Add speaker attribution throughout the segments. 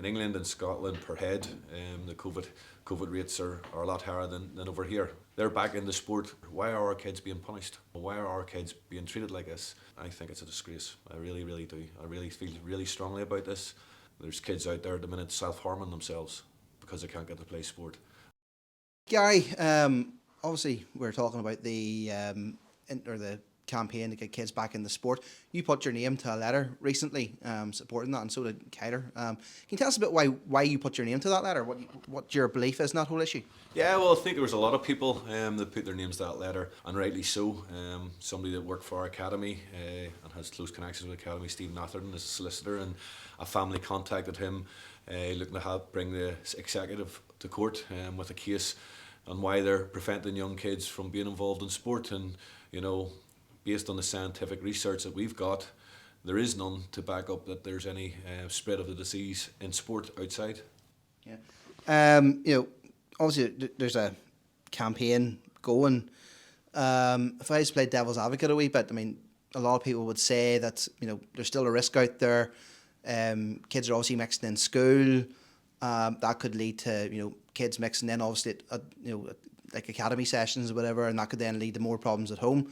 Speaker 1: in England and Scotland per head, the COVID rates are a lot higher than over here. They're back in the sport. Why are our kids being punished? Why are our kids being treated like this? I think it's a disgrace. I really, really do. I really feel really strongly about this. There's kids out there at the minute self-harming themselves because they can't get to play sport.
Speaker 2: Gary, obviously we're talking about the campaign to get kids back in the sport. You put your name to a letter recently supporting that, and so did Kyler. Can you tell us a bit why you put your name to that letter? What your belief is in that whole issue?
Speaker 1: Yeah, well, I think there was a lot of people that put their names to that letter, and rightly so. Somebody that worked for our academy and has close connections with the academy, Stephen Atherton, is a solicitor, and a family contacted him looking to help bring the executive to court with a case on why they're preventing young kids from being involved in sport. And based on the scientific research that we've got, there is none to back up that there's any spread of the disease in sport outside.
Speaker 2: Yeah. Obviously there's a campaign going. If I just play devil's advocate a wee bit, I mean, a lot of people would say that there's still a risk out there. Kids are obviously mixing in school. That could lead to kids mixing in obviously at like academy sessions or whatever, and that could then lead to more problems at home.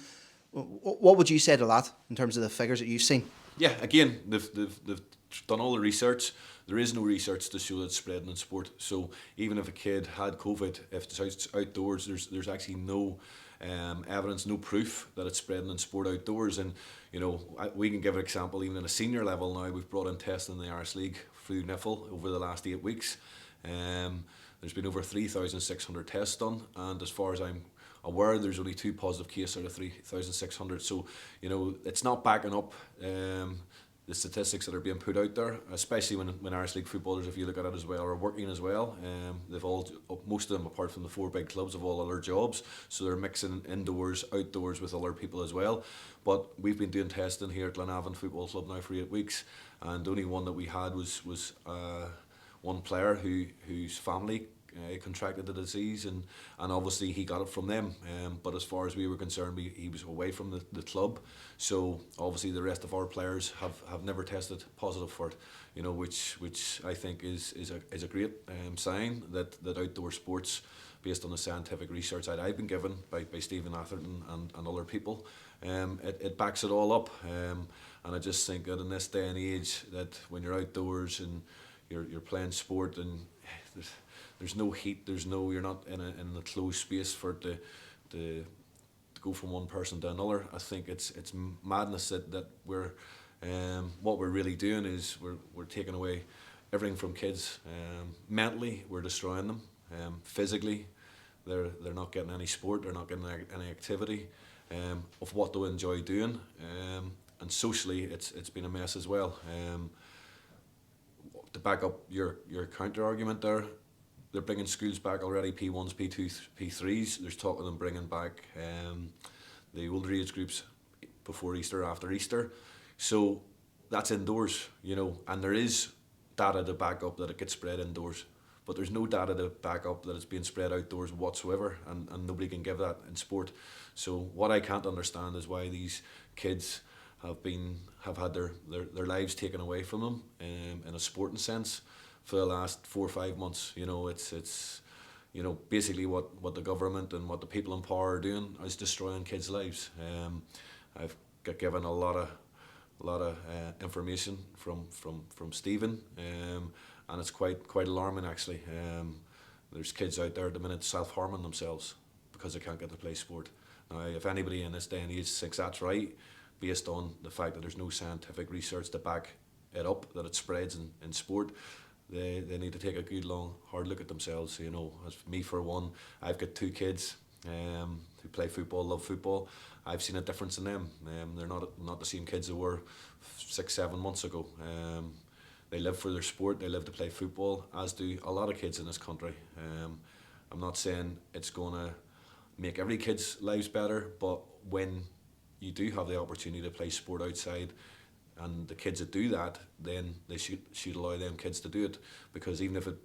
Speaker 2: What would you say to that in terms of the figures that you've seen?
Speaker 1: Yeah, again, they've done all the research. There is no research to show that it's spreading in sport. So even if a kid had COVID, if it's outdoors, there's actually no evidence, no proof that it's spreading in sport outdoors. And we can give an example. Even at a senior level now, we've brought in testing in the Irish League through NIFL over the last 8 weeks. There's been over 3,600 tests done, and as far as I'm aware, there's only 2 positive cases out of 3,600. So it's not backing up the statistics that are being put out there, especially when Irish League footballers, if you look at it as well, are working as well. Most of them, apart from the 4 big clubs, have all other jobs, so they're mixing indoors, outdoors with other people as well. But we've been doing testing here at Glenavon Football Club now for 8 weeks, and the only one that we had was one player whose family contracted the disease, and obviously he got it from them. But as far as we were concerned, he was away from the club, so obviously the rest of our players have never tested positive for it. Which I think is a great sign that outdoor sports, based on the scientific research that I've been given by Stephen Atherton and other people, it backs it all up. And I just think that in this day and age, that when you're outdoors and you're playing sport and there's no heat, you're not in a closed space for it to go from one person to another. I think it's madness that we're what we're really doing is we're taking away everything from kids. Mentally, we're destroying them. Physically, they're not getting any sport, they're not getting any activity of what they enjoy doing. And socially, it's been a mess as well. To back up your counter argument there, they're bringing schools back already, P1s, P2s, P3s. There's talk of them bringing back the older age groups before Easter, after Easter. So that's indoors, and there is data to back up that it gets spread indoors. But there's no data to back up that it's being spread outdoors whatsoever, and nobody can give that in sport. So what I can't understand is why these kids have had their lives taken away from them in a sporting sense for the last 4 or 5 months. It's basically what the government and what the people in power are doing is destroying kids' lives. I've got given a lot of information from Stephen, and it's quite alarming actually. There's kids out there at the minute self-harming themselves because they can't get to play sport. Now, if anybody in this day and age thinks that's right, based on the fact that there's no scientific research to back it up, that it spreads in sport, they need to take a good long hard look at themselves. As me for one, I've got 2 kids who play football, love football. I've seen a difference in them. They're not the same kids they were 6-7 months ago. They live for their sport, they live to play football, as do a lot of kids in this country. I'm not saying it's going to make every kid's lives better, but when you do have the opportunity to play sport outside, and the kids that do that, then they should allow them kids to do it, because even if it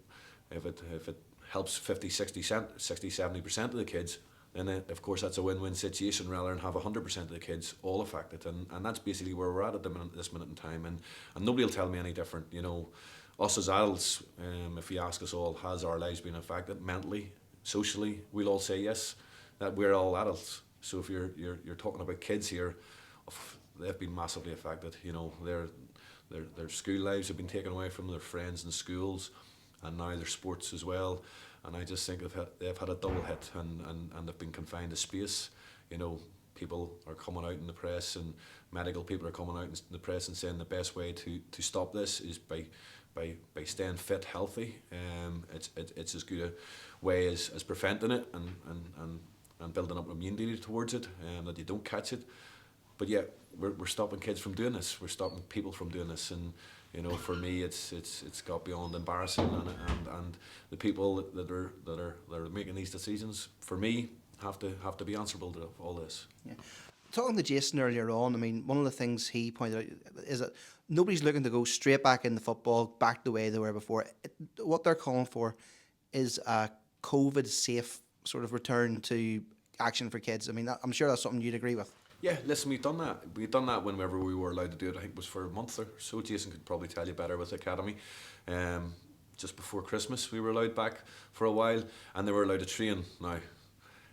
Speaker 1: helps 50-60-70% of the kids, then of course that's a win-win situation, rather than have 100% of the kids all affected. And that's basically where we're at this minute in time, and nobody will tell me any different. us as adults, if you ask us all, has our lives been affected mentally, socially? We'll all say yes, that we're all adults. So if you're talking about kids here, they've been massively affected. You know, their school lives have been taken away from their friends in schools, and now their sports as well. And I just think they've had a double hit, and they've been confined to space. You know, people are coming out in the press, and medical people are coming out in the press and saying the best way to stop this is by staying fit, healthy. It's as good a way as preventing it and building up immunity towards it, that you don't catch it. But yet we're stopping kids from doing this. We're stopping people from doing this, and you know, for me, it's got beyond embarrassing, and the people that are making these decisions, for me, have to be answerable to all this.
Speaker 2: Yeah. Talking to Jason earlier on, I mean, one of the things he pointed out is that nobody's looking to go straight back into football, back the way they were before. What they're calling for is a COVID-safe sort of return to action for kids. I mean, I'm sure that's something you'd agree with.
Speaker 1: Yeah, listen, we've done that. We've done that whenever we were allowed to do it. I think it was for a month or so. Jason could probably tell you better with the academy. Just before Christmas, we were allowed back for a while, and they were allowed to train. Now,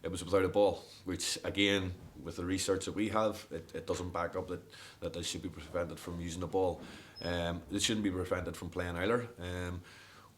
Speaker 1: it was without a ball, which again, with the research that we have, it doesn't back up that they should be prevented from using a ball. They shouldn't be prevented from playing either.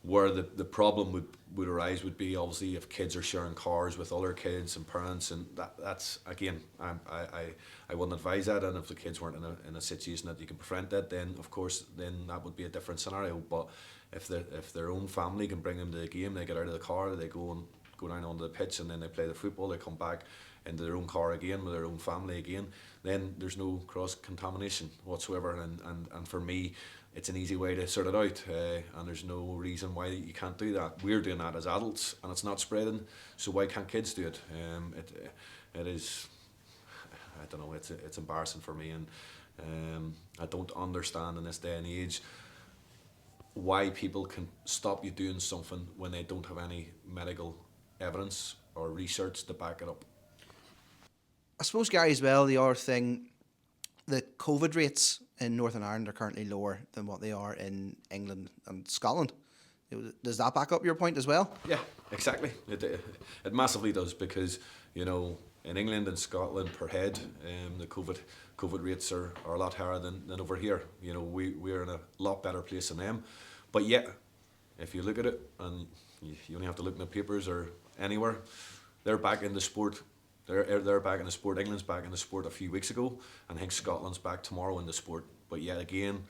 Speaker 1: Where the problem would arise would be obviously if kids are sharing cars with other kids and parents, and that's again, I wouldn't advise that. And if the kids weren't in a situation that you can prevent that, then of course then that would be a different scenario. But if their own family can bring them to the game, they get out of the car, they go down onto the pitch, and then they play the football, they come back into their own car again with their own family again, then there's no cross contamination whatsoever. And for me, it's an easy way to sort it out, and there's no reason why you can't do that. We're doing that as adults, and it's not spreading, so why can't kids do it? It is, I don't know, it's embarrassing for me, and I don't understand in this day and age why people can stop you doing something when they don't have any medical evidence or research to back it up.
Speaker 2: I suppose, Gary, as well, the other thing, the COVID rates in Northern Ireland are currently lower than what they are in England and Scotland. Does that back up your point as well?
Speaker 1: Yeah, exactly. It massively does, because, you know, in England and Scotland per head, the COVID rates are a lot higher than over here. You know, we're in a lot better place than them. But yet, if you look at it, and you only have to look in the papers or anywhere, they're back in the sport. They're back in the sport. England's back in the sport a few weeks ago, and I think Scotland's back tomorrow in the sport. But yet again,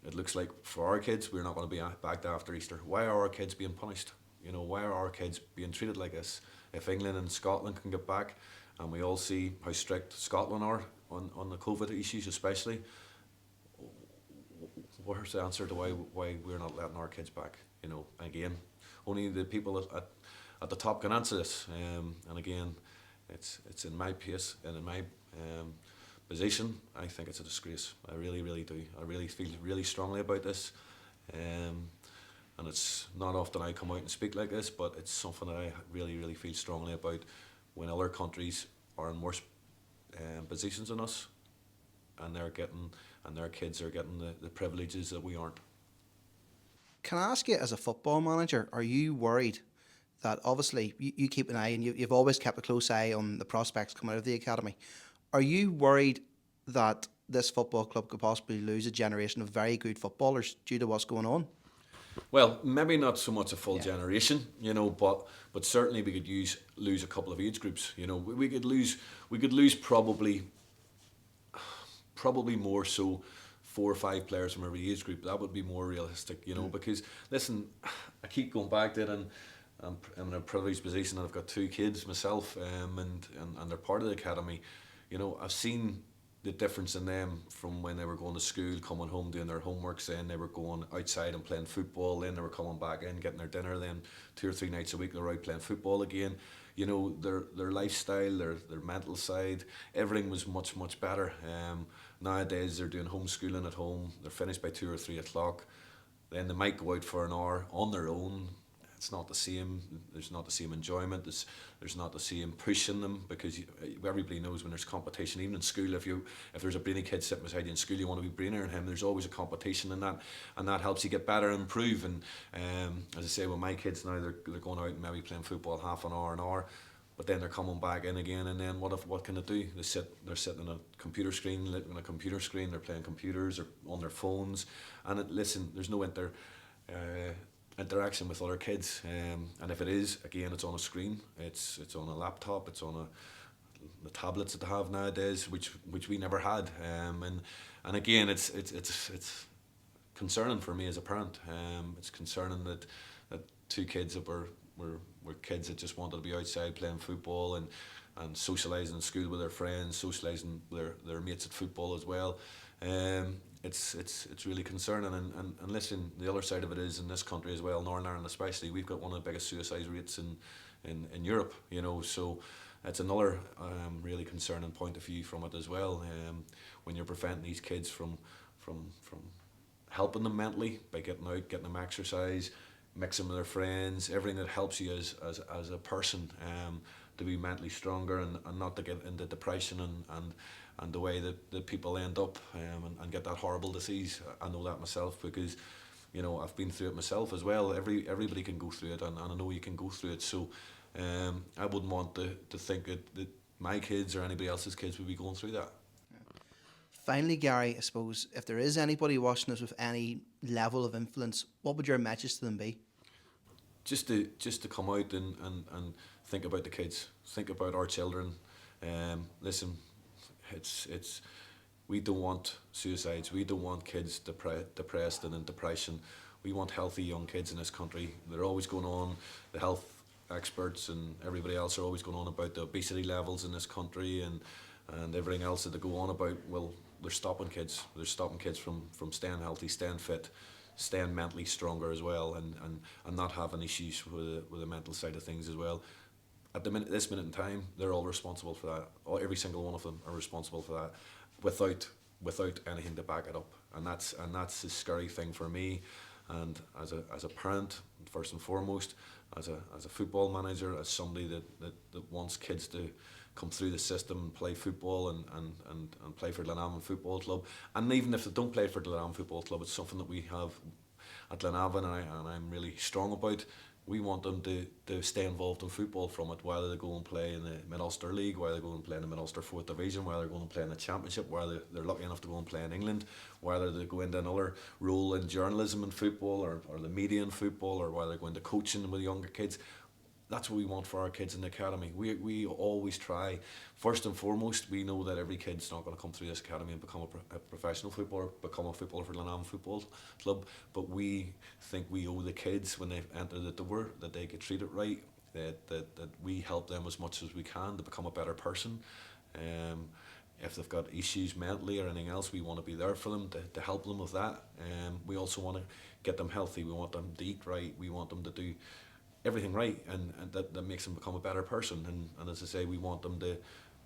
Speaker 1: it looks like for our kids, we're not going to be back after Easter. Why are our kids being punished? You know, why are our kids being treated like this? If England and Scotland can get back, and we all see how strict Scotland are on the COVID issues especially, where's the answer to why we're not letting our kids back? You know, again, only the people at the top can answer this. And again, it's in my pace and in my position, I think it's a disgrace. I really, really do. I really feel really strongly about this. And it's not often I come out and speak like this, but it's something that I really, really feel strongly about when other countries are in worse positions than us, and their kids are getting the privileges that we aren't.
Speaker 2: Can I ask you, as a football manager, are you worried that obviously you keep an eye, and you've always kept a close eye on the prospects coming out of the academy? Are you worried that this football club could possibly lose a generation of very good footballers due to what's going on?
Speaker 1: Well, maybe not so much a full generation, you know, but certainly we could lose a couple of age groups. You know, we could lose probably more so 4 or 5 players from every age group. That would be more realistic, you know, because listen, I keep going back to it, and I'm in a privileged position, and I've got 2 kids myself, and they're part of the academy. You know, I've seen the difference in them from when they were going to school, coming home, doing their homeworks, then they were going outside and playing football, then they were coming back in, getting their dinner, then 2 or 3 nights a week they were out playing football again. You know, their lifestyle, their mental side, everything was much, much better. Nowadays they're doing homeschooling at home, they're finished by 2 or 3 o'clock, then they might go out for an hour on their own, it's not the same. There's not the same enjoyment. There's not the same pushing them, because everybody knows when there's competition. Even in school, if there's a brainy kid sitting beside you in school, you want to be brainier than him. There's always a competition in that, and that helps you get better and improve. And as I say, with my kids now, they're going out and maybe playing football half an hour. But then they're coming back in again, and then what can they do? They're sitting on a computer screen, they're playing computers or on their phones, and listen, there's no interaction with other kids, and if it is, again, it's on a screen, it's on a laptop, it's on the tablets that they have nowadays, which we never had, and again, it's concerning for me as a parent. It's concerning that two kids that were kids that just wanted to be outside playing football and socialising in school with their friends, socialising with their mates at football as well. It's really concerning, and listen, the other side of it is, in this country as well, Northern Ireland especially, we've got one of the biggest suicide rates in Europe, so it's another really concerning point of view from it as well, when you're preventing these kids from helping them mentally by getting out, getting them exercise, mixing with their friends, everything that helps you as a person, to be mentally stronger and not to get into depression and the way that people end up, and get that horrible disease. I know that myself, because I've been through it myself as well. Everybody can go through it, and I know you can go through it. So I wouldn't want to think that my kids or anybody else's kids would be going through that.
Speaker 2: Finally, Gary, I suppose if there is anybody watching us with any level of influence, what would your message to them be?
Speaker 1: Just to come out and think about the kids, think about our children. Listen, it's we don't want suicides. We don't want kids depressed and in depression. We want healthy young kids in this country. They're always going on. The health experts and everybody else are always going on about the obesity levels in this country and everything else that they go on about. Well, they're stopping kids. They're stopping kids from staying healthy, staying fit, staying mentally stronger as well, and not having issues with the mental side of things as well. At this minute in time, they're all responsible for that. Every single one of them are responsible for that, without anything to back it up. And that's the scary thing for me, and as a parent, first and foremost, as a football manager, as somebody that wants kids to come through the system and play football and play for Glenavon Football Club. And even if they don't play for Glenavon Football Club, it's something that we have at Glenavon, and I'm really strong about. We want them to stay involved in football from it, whether they go and play in the Mid-Ulster League, whether they go and play in the Mid-Ulster 4th Division, whether they're going and play in the Championship, whether they're lucky enough to go and play in England, whether they go into another role in journalism in football or the media in football, or whether they go into coaching with younger kids. That's what we want for our kids in the academy. We always try. First and foremost, we know that every kid's not going to come through this academy and become a professional footballer, become a footballer for Glenavon Football Club. But we think we owe the kids, when they enter the door, that they get treated right, that we help them as much as we can to become a better person. If they've got issues mentally or anything else, we want to be there for them to help them with that. We also want to get them healthy. We want them to eat right. We want them to do everything right, and that makes them become a better person. And as I say, we want them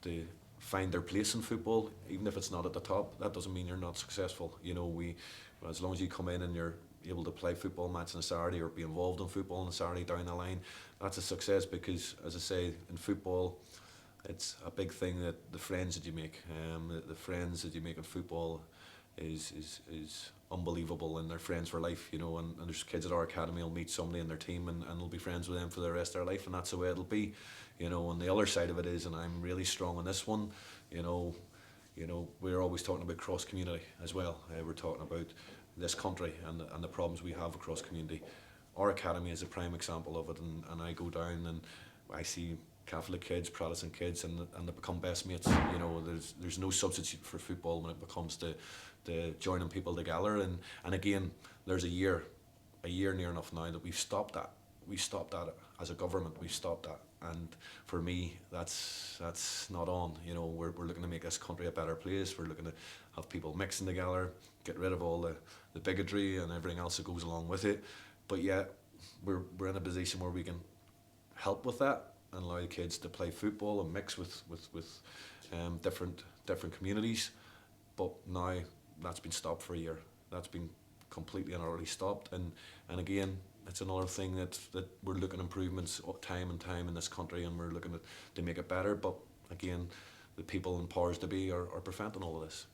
Speaker 1: to find their place in football, even if it's not at the top. That doesn't mean you're not successful. As long as you come in and you're able to play football match on a Saturday or be involved in football on a Saturday down the line, that's a success, because, as I say, in football, it's a big thing that the friends that you make, the friends that you make in football is unbelievable, and they're friends for life, and there's kids at our academy will meet somebody in their team and they'll be friends with them for the rest of their life, and that's the way it'll be, and the other side of it is, and I'm really strong on this one, we're always talking about cross community as well. We're talking about this country and the problems we have across community. Our academy is a prime example of it, and I go down and I see Catholic kids, Protestant kids, and they become best mates. There's no substitute for football when it comes to joining people together. And again, there's a year near enough now that we've stopped that. We stopped that as a government. We've stopped that. And for me, that's not on. We're looking to make this country a better place. We're looking to have people mixing together, get rid of all the bigotry and everything else that goes along with it. But yet, we're in a position where we can help with that and allow kids to play football and mix with different communities. But now that's been stopped for a year. That's been completely and utterly stopped. And again, it's another thing that we're looking improvements time and time in this country, and we're looking to make it better. But again, the people in powers to be are preventing all of this.